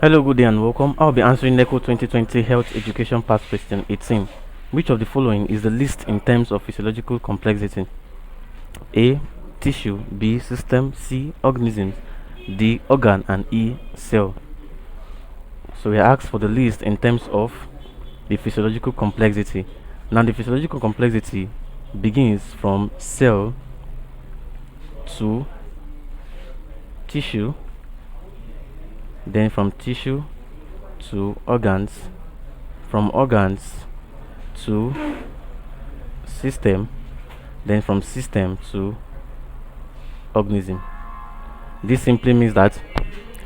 Hello, good day and welcome. I'll be answering NECO 2020 Health Education Past Question 18. Which of the following is the least in terms of physiological complexity? A. Tissue. B. System. C. Organisms. D. Organ. And E. Cell. So we are asked for the least in terms of the physiological complexity. Now the physiological complexity begins from cell to tissue, then from tissue to organs, from organs to system, then from system to organism. This simply means that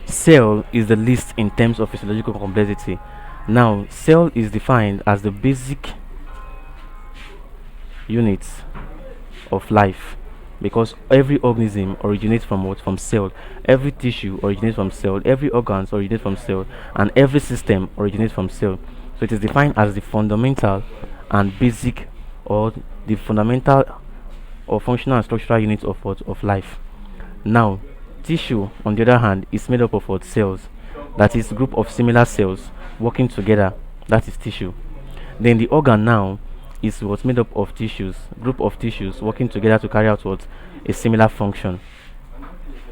cell is the least in terms of physiological complexity. Now cell is defined as the basic units of life, because every organism originates from what? From cell. Every tissue originates from cell, every organs originates from cell, and every system originates from cell. So it is defined as the fundamental and basic, or the fundamental or functional and structural units of what? Of life. Now tissue on the other hand is made up of what? Cells. That is group of similar cells working together. That is tissue. Then the organ now is what's made up of tissues, group of tissues working together to carry out what? A similar function.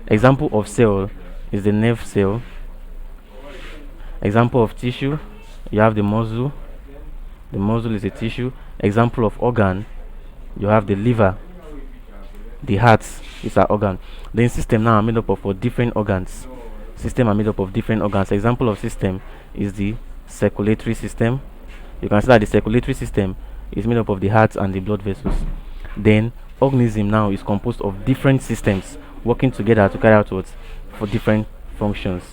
Example of cell is the nerve cell. Example of tissue, you have the muscle. The muscle is a tissue. Example of organ, you have the liver, the heart is an organ. Then system now are made up of what? Different organs. System are made up of different organs. Example of system is the circulatory system. You can see that the circulatory system is made up of the heart and the blood vessels. Then organism now is composed of different systems working together to carry out what? For different functions.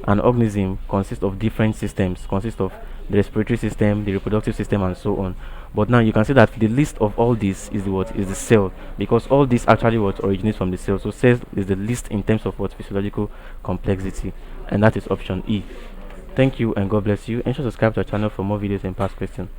An organism consists of different systems, consists of the respiratory system, the reproductive system, and so on. But now you can see that the least of all this is the what? Is the cell, because all this actually what originates from the cell. So cell is the least in terms of what? Physiological complexity, and that is option E. Thank you and God bless you. Ensure to subscribe to our channel for more videos and past questions.